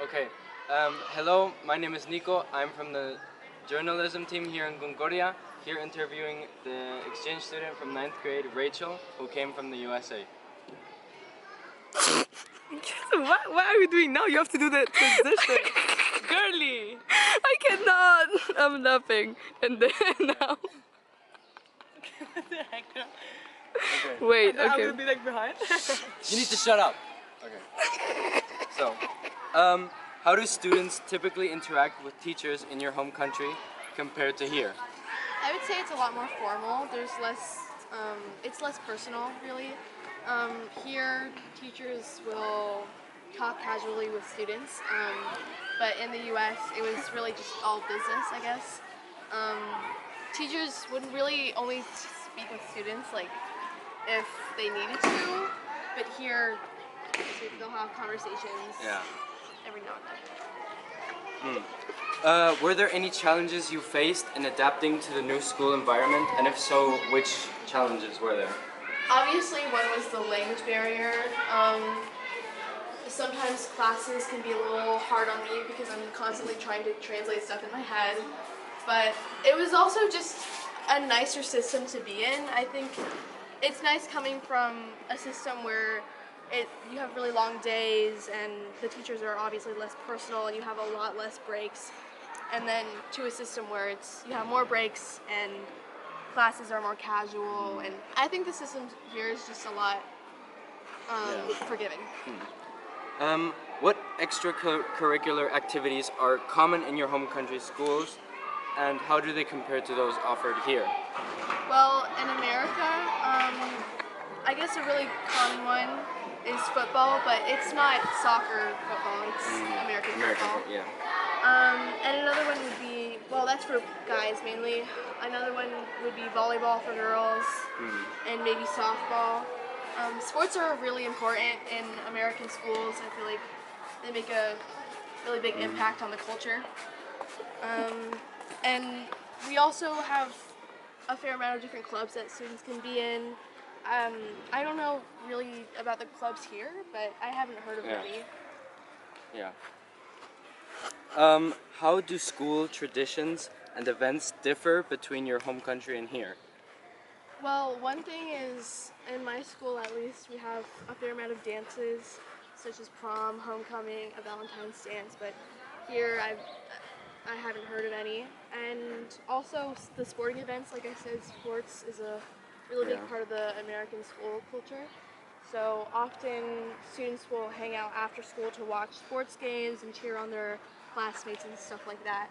Okay. Hello, my name is Nico. I'm from the journalism team here in Concordia. Here interviewing the exchange student from 9th grade, Rachel, who came from the USA. What are you doing now? You have to do the transition. Girly! I cannot! I'm laughing. And then now. What the heck? Okay. Wait, And then I'm okay. gonna be like behind. You need to shut up. Okay. So, how do students typically interact with teachers in your home country compared to here? I would say it's a lot more formal. There's less, it's less personal, really. Here, teachers will talk casually with students, but in the U.S., it was really just all business, I guess. Teachers would really only speak with students, like, if they needed to, but here, they'll have conversations every now and then. Were there any challenges you faced in adapting to the new school environment? And if so, which challenges were there? Obviously, one was the language barrier. Sometimes classes can be a little hard on me because I'm constantly trying to translate stuff in my head. But it was also just a nicer system to be in. I think it's nice coming from a system where you have really long days and the teachers are obviously less personal and you have a lot less breaks. And then to a system where you have more breaks and classes are more casual, and I think the system here is just a lot forgiving. What extracurricular activities are common in your home country schools, and how do they compare to those offered here? Well, in America, I guess a really common one is football, but it's not soccer football, it's American football. Yeah. And another one would be, well, that's for guys mainly. Another one would be volleyball for girls, and maybe softball. Sports are really important in American schools. I feel like they make a really big impact on the culture. And we also have a fair amount of different clubs that students can be in. I don't know really about the clubs here, but I haven't heard of any. Yeah. How do school traditions and events differ between your home country and here? Well, one thing is, in my school at least, we have a fair amount of dances, such as prom, homecoming, a Valentine's dance, but here I haven't heard of any. And also the sporting events, like I said, sports is a really big part of the American school culture. So often students will hang out after school to watch sports games and cheer on their classmates and stuff like that.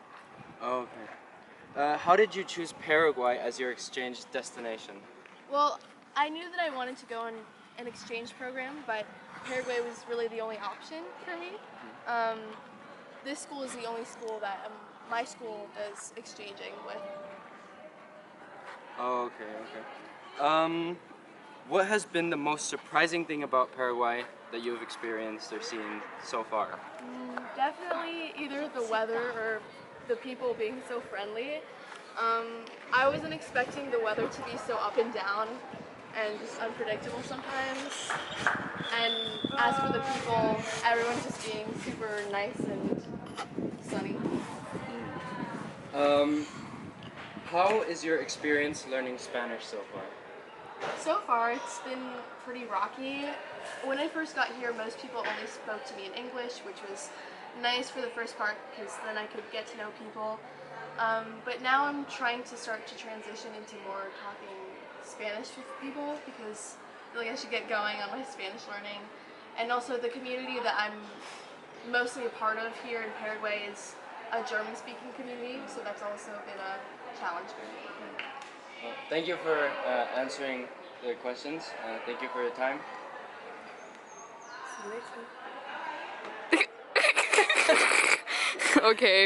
Okay. How did you choose Paraguay as your exchange destination? Well, I knew that I wanted to go on an exchange program, but Paraguay was really the only option for me. This school is the only school that my school does exchanging with. Oh, okay. What has been the most surprising thing about Paraguay that you've experienced or seen so far? Definitely either the weather or the people being so friendly. I wasn't expecting the weather to be so up and down and just unpredictable sometimes. And as for the people, everyone just being super nice and sunny. How is your experience learning Spanish so far? So far, it's been pretty rocky. When I first got here, most people only spoke to me in English, which was nice for the first part because then I could get to know people. But now I'm trying to start to transition into more talking Spanish with people because I feel like I should get going on my Spanish learning. And also the community that I'm mostly a part of here in Paraguay is a German-speaking community, so that's also been a challenge for me. Well, thank you for answering the questions. Thank you for your time. See you next time. Okay.